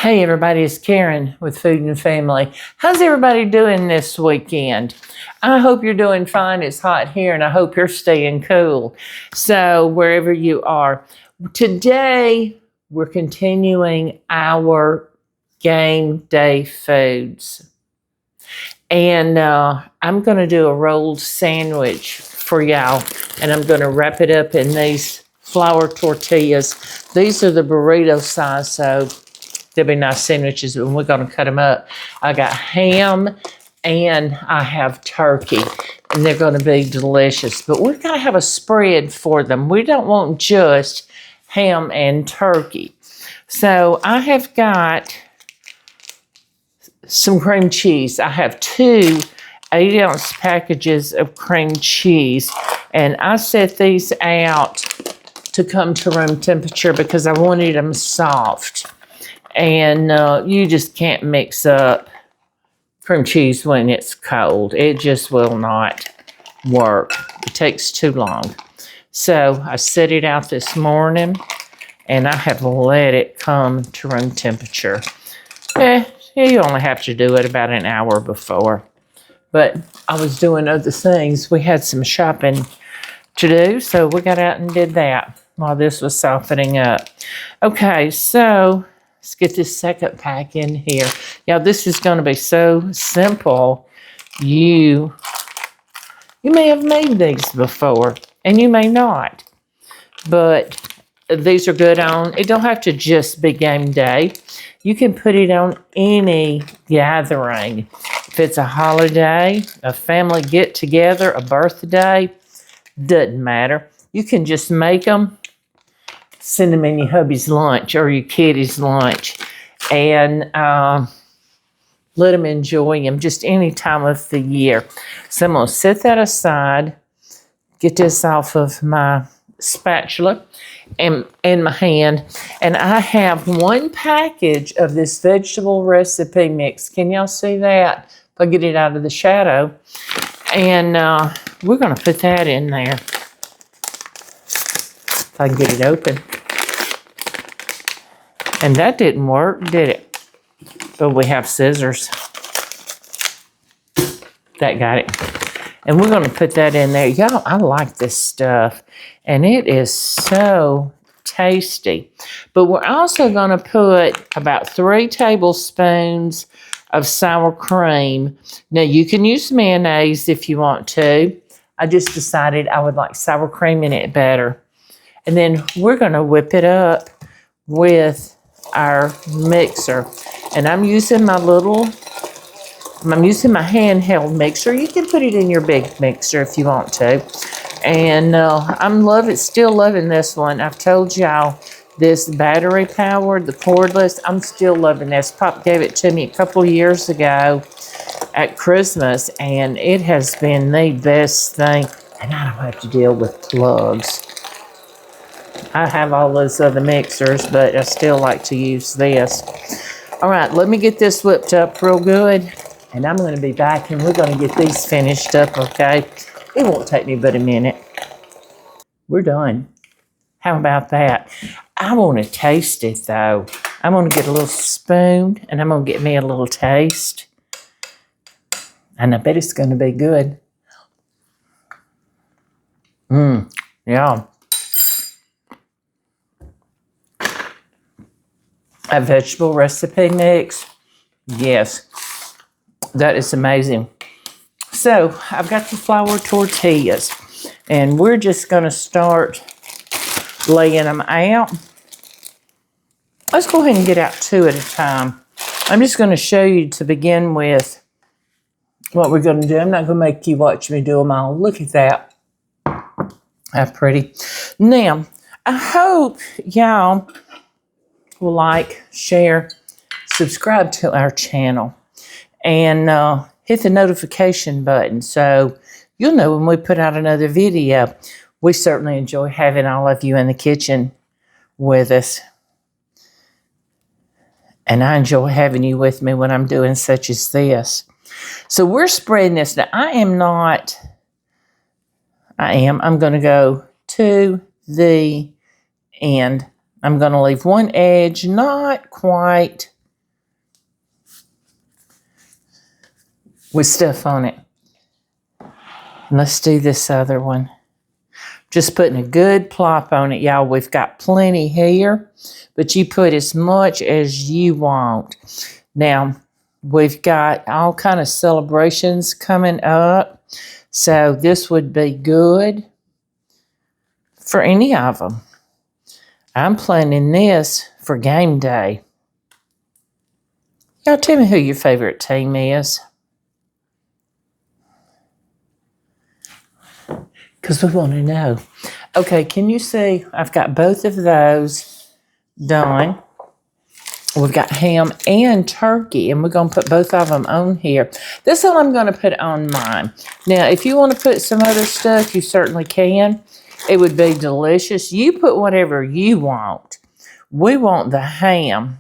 Hey everybody, it's Karen with Food and Family. How's everybody doing this weekend? I hope you're doing fine. It's hot here and I hope you're staying cool. So wherever you are. Today, we're continuing our game day foods. And I'm going to do a rolled sandwich for y'all. And I'm going to wrap it up in these flour tortillas. These are the burrito size, so they'll be nice sandwiches, and we're going to cut them up. I got ham and I have turkey, and they're going to be delicious. But we're going to have a spread for them. We don't want just ham and turkey. So I have got some cream cheese. I have two 8-ounce packages of cream cheese, and I set these out to come to room temperature because I wanted them soft. And you just can't mix up cream cheese when it's cold. It just will not work. It takes too long. So I set it out this morning, and I have let it come to room temperature. You only have to do it about an hour before. But I was doing other things. We had some shopping to do, so we got out and did that while this was softening up. Okay, so let's get this second pack in here. Yeah, this is going to be so simple. You may have made these before, and you may not. But these are good on, it don't have to just be game day. You can put it on any gathering. If it's a holiday, a family get-together, a birthday, doesn't matter. You can just make them, send them in your hubby's lunch or your kiddy's lunch, and let them enjoy them just any time of the year. So I'm going to set that aside, get this off of my spatula and my hand, and I have one package of this vegetable recipe mix. Can y'all see that? If I get it out of the shadow. And we're going to put that in there. If I can get it open. And that didn't work, did it? But we have scissors. That got it. And we're going to put that in there. Y'all, I like this stuff. And it is so tasty. But we're also going to put about 3 tablespoons of sour cream. Now, you can use mayonnaise if you want to. I just decided I would like sour cream in it better. And then we're going to whip it up with our mixer. And I'm using my handheld mixer. You can put it in your big mixer if you want to. And I'm still loving this one. I've told y'all this battery powered, the cordless, I'm still loving this. Pop gave it to me a couple years ago at Christmas, and it has been the best thing. And I don't have to deal with plugs. I have all those other mixers, but I still like to use this. All right, let me get this whipped up real good, and I'm going to be back, and we're going to get these finished up, okay? It won't take me but a minute. We're done. How about that? I want to taste it, though. I'm going to get a little spoon, and I'm going to get me a little taste. And I bet it's going to be good. Yeah. A vegetable recipe mix. Yes, that is amazing. So I've got the flour tortillas, and we're just going to start laying them out. Let's go ahead and get out 2 at a time. I'm just going to show you to begin with what we're going to do. I'm not going to make you watch me do them all. Look at that. How pretty. Now, I hope y'all will like, share, subscribe to our channel, and hit the notification button so you'll know when we put out another video. We certainly enjoy having all of you in the kitchen with us. And I enjoy having you with me when I'm doing such as this. So we're spreading this. Now, I'm going to go to the end. I'm going to leave one edge not quite with stuff on it. Let's do this other one. Just putting a good plop on it, y'all. We've got plenty here, but you put as much as you want. Now, we've got all kind of celebrations coming up, so this would be good for any of them. I'm planning this for game day. Y'all tell me who your favorite team is. Because we want to know. Okay, can you see? I've got both of those done. We've got ham and turkey, and we're going to put both of them on here. This one I'm going to put on mine. Now, if you want to put some other stuff, you certainly can. It would be delicious. You put whatever you want. We want the ham.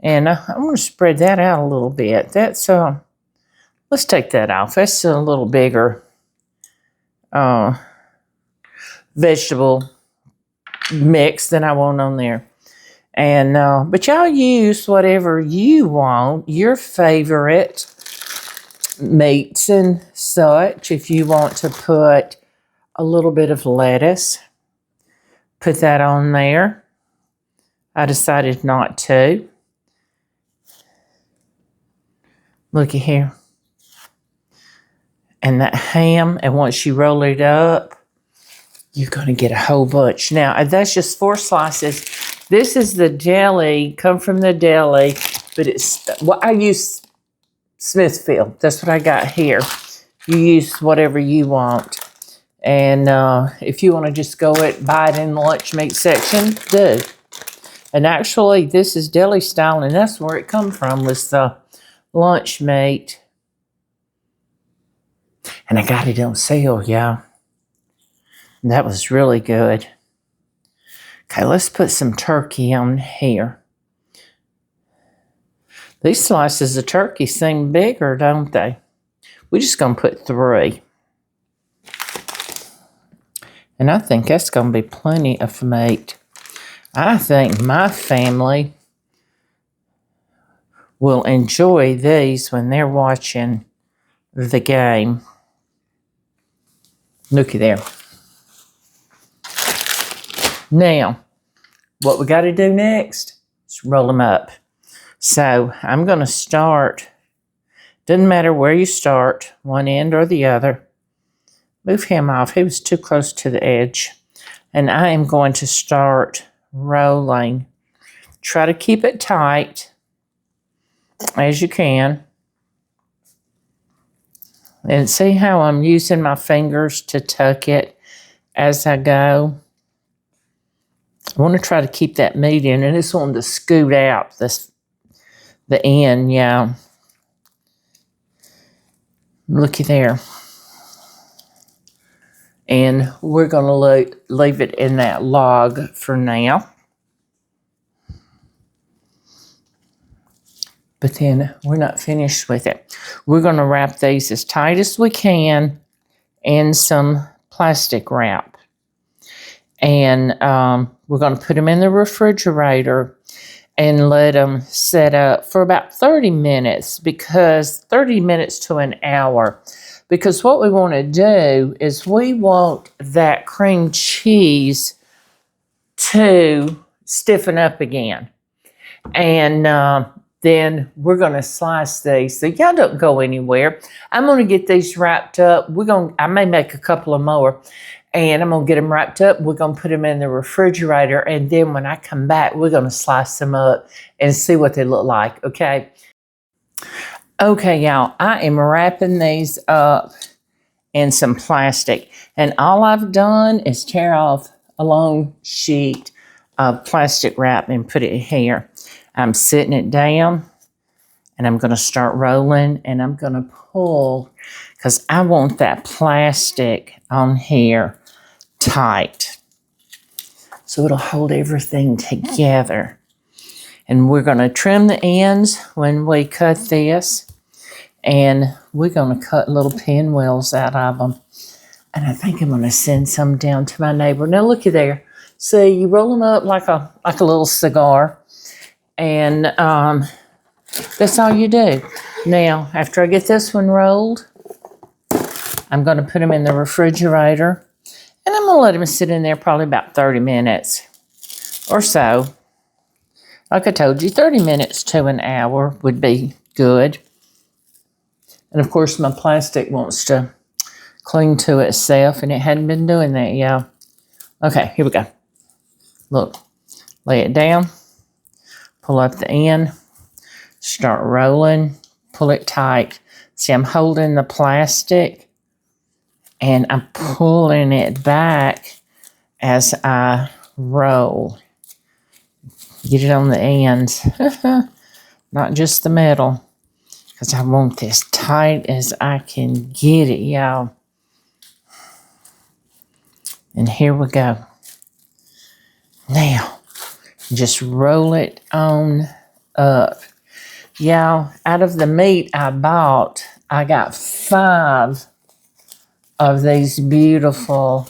And I'm going to spread that out a little bit. That's, let's take that off. That's a little bigger vegetable mix than I want on there. And but y'all use whatever you want, your favorite meats and such. If you want to put a little bit of lettuce, put that on there. I decided not to. Looky here. And that ham, and once you roll it up, you're going to get a whole bunch. Now, that's just 4 slices. This is the deli, come from the deli, but it's, well, I use Smithfield. That's what I got here. You use whatever you want. And if you want to just go buy it in the lunch meat section, do. And actually, this is deli style, and that's where it come from, was the lunch meat. And I got it on sale, y'all. That was really good. Okay, let's put some turkey on here. These slices of turkey seem bigger, don't they? We're just going to put 3. And I think that's going to be plenty of meat. I think my family will enjoy these when they're watching the game. Looky there. Now, what we got to do next is roll them up. So I'm going to start, doesn't matter where you start, one end or the other. Move him off. He was too close to the edge. And I am going to start rolling. Try to keep it tight as you can. And see how I'm using my fingers to tuck it as I go. I want to try to keep that meat in, and it's wanting to scoot out the end, yeah. Looky there. And we're going to leave it in that log for now. But then we're not finished with it. We're going to wrap these as tight as we can in some plastic wrap. And we're going to put them in the refrigerator and let them set up for about 30 minutes, because 30 minutes to an hour. Because what we want to do is we want that cream cheese to stiffen up again. And then we're going to slice these. So y'all don't go anywhere. I'm going to get these wrapped up. I may make a couple of more. And I'm going to get them wrapped up. We're going to put them in the refrigerator. And then when I come back, we're going to slice them up and see what they look like, okay? Okay, y'all, I am wrapping these up in some plastic. And all I've done is tear off a long sheet of plastic wrap and put it here. I'm sitting it down, and I'm going to start rolling, and I'm going to pull, because I want that plastic on here tight, so it'll hold everything together. And we're going to trim the ends when we cut this, and we're going to cut little pinwheels out of them. And I think I'm going to send some down to my neighbor. Now looky there. See, you roll them up like a little cigar, and that's all you do. Now, after I get this one rolled, I'm going to put them in the refrigerator. And I'm going to let them sit in there probably about 30 minutes or so. Like I told you, 30 minutes to an hour would be good. And of course, my plastic wants to cling to itself, and it hadn't been doing that, y'all. Okay, here we go. Look, lay it down, pull up the end, start rolling, pull it tight. See, I'm holding the plastic, and I'm pulling it back as I roll. Get it on the ends, not just the middle, because I want this tight as I can get it, y'all. And here we go. Now, just roll it on up. Y'all, out of the meat I bought, I got 5 of these beautiful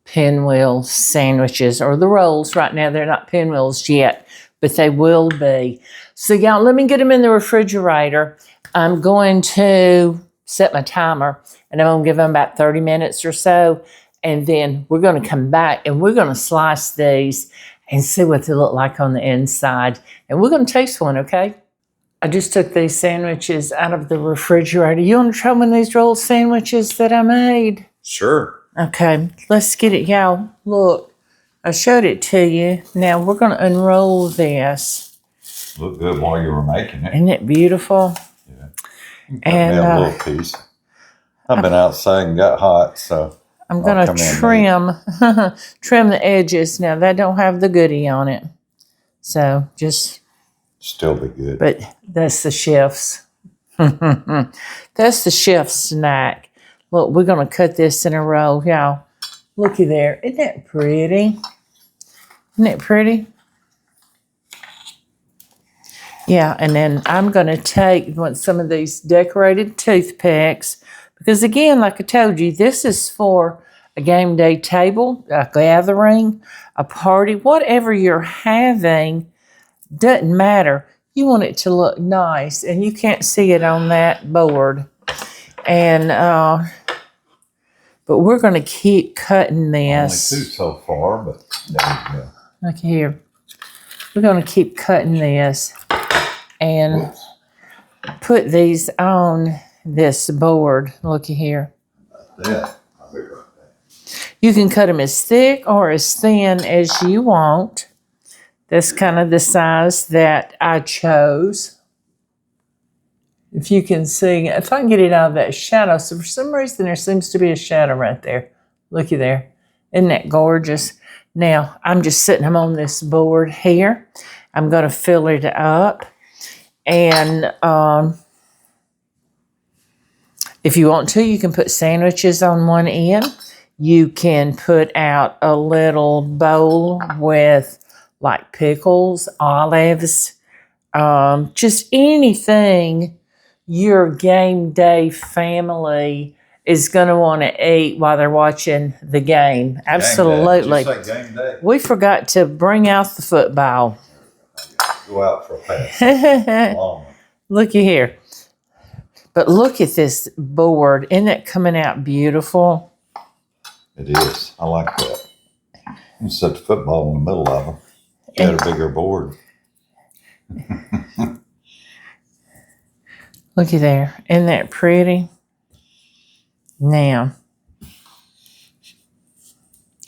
Pinwheel sandwiches, or the rolls. Right now, they're not pinwheels yet, but they will be. So, y'all, let me get them in the refrigerator. I'm going to set my timer, and I'm going to give them about 30 minutes or so. And then we're going to come back, and we're going to slice these and see what they look like on the inside. And we're going to taste one, okay? I just took these sandwiches out of the refrigerator. You want to try one of these rolled sandwiches that I made? Sure. Okay, let's get it, y'all. Look, I showed it to you. Now we're going to unroll this. Looked good while you were making it. Isn't it beautiful? Yeah. And a little piece. I've been outside and got hot, so I'm going to trim the edges. Now that don't have the goodie on it, so just still be good. But that's the chef's. That's the chef's snack. Look, we're going to cut this in a row, y'all. Looky there. Isn't that pretty? Isn't it pretty? Yeah, and then I'm going to take some of these decorated toothpicks, because again, like I told you, this is for a game day table, a gathering, a party, whatever you're having, doesn't matter. You want it to look nice, and you can't see it on that board. And but we're going to keep cutting this. Only 2 so far, but there you go. Look here. We're going to keep cutting this and put these on this board. Looky here. Yeah, I'll be right back. You can cut them as thick or as thin as you want. That's kind of the size that I chose. If you can see, if I can get it out of that shadow. So for some reason, there seems to be a shadow right there. Looky there. Isn't that gorgeous? Now, I'm just sitting them on this board here. I'm going to fill it up. And if you want to, you can put sandwiches on one end. You can put out a little bowl with like pickles, olives, just anything your game day family is going to want to eat while they're watching the game. Absolutely. Just like game day. We forgot to bring out the football. Go out for a pass. Long. Looky here. But look at this board. Isn't it coming out beautiful? It is. I like that. You set the football in the middle of them. Got a bigger board. Looky there. Isn't that pretty? Now,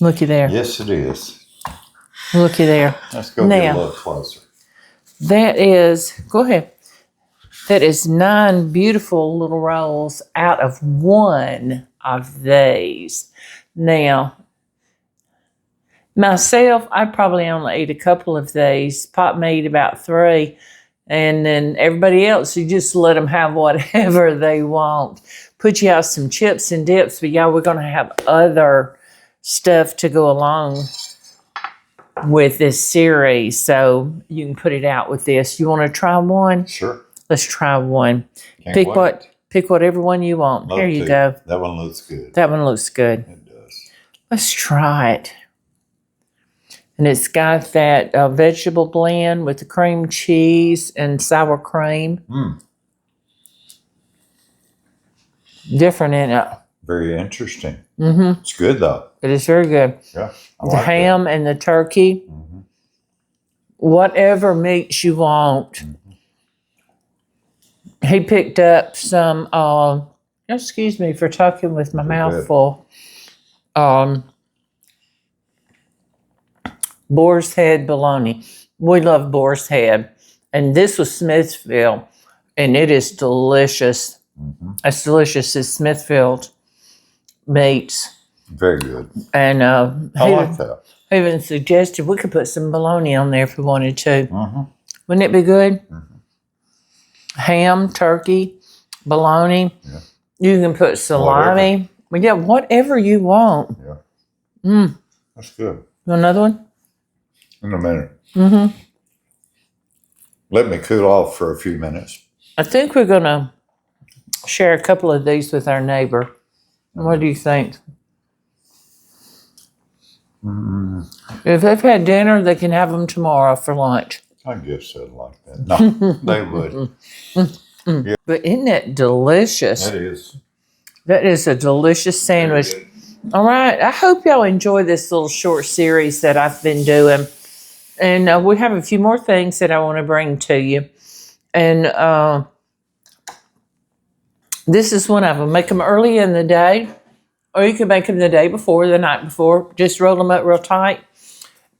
looky there. Yes, it is. Looky there. Let's go get a little closer. That is, go ahead. That is 9 beautiful little rolls out of one of these. Now, myself, I probably only eat a couple of these. Pop may eat about 3. And then everybody else, you just let them have whatever they want. Put you out some chips and dips, but yeah, we're going to have other stuff to go along with this series. So you can put it out with this. You want to try one? Sure. Let's try one. Can't wait. Pick whatever one you want. Here you go. That one looks good. That one looks good. It does. Let's try it. And it's got that vegetable blend with the cream cheese and sour cream. different in it. Very interesting. Mm-hmm. It's good though. It is very good. Yeah. I The like ham and the turkey, whatever meats you want. He picked up some, excuse me for talking with my mouth full, boar's head bologna. We love boar's head. And this was Smithfield, and it is delicious. It's delicious as Smithfield meats. Very good. And I like that. he even suggested we could put some bologna on there if we wanted to. Wouldn't it be good? Ham, turkey, bologna. Yeah. You can put salami. Yeah, whatever you want. Yeah. That's good. Another one? In a minute. Let me cool off for a few minutes. I think we're going to share a couple of these with our neighbor. What do you think? If they've had dinner, they can have them tomorrow for lunch. I guess they'd like that. No, they would. Yeah. But isn't that delicious? That is. That is a delicious sandwich. All right. I hope y'all enjoy this little short series that I've been doing. And we have a few more things that I want to bring to you. And this is one of them. Make them early in the day. Or you can make them the day before, the night before. Just roll them up real tight.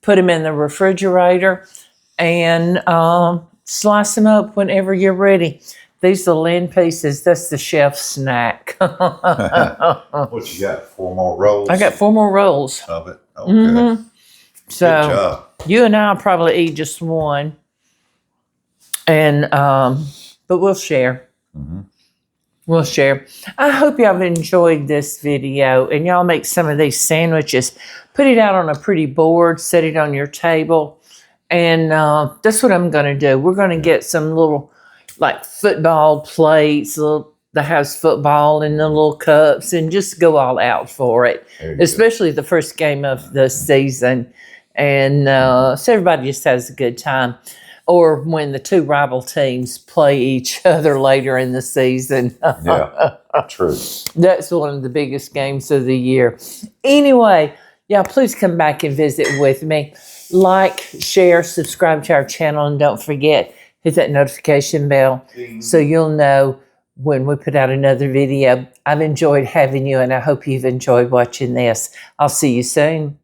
Put them in the refrigerator. And slice them up whenever you're ready. These little end pieces, that's the chef's snack. What you got? 4 more rolls? I got 4 more rolls. Of it? Okay. So good job. You and I will probably eat just one. And but we'll share. We'll share. I hope y'all have enjoyed this video and y'all make some of these sandwiches. Put it out on a pretty board, set it on your table. And that's what I'm going to do. We're going to get some little like football plates, that has football in the little cups, and just go all out for it. Especially the first game of the season. And so everybody just has a good time. Or when the 2 rival teams play each other later in the season. Yeah, true. That's one of the biggest games of the year. Anyway, y'all please come back and visit with me. Like, share, subscribe to our channel, and don't forget, hit that notification bell so you'll know when we put out another video. I've enjoyed having you, and I hope you've enjoyed watching this. I'll see you soon.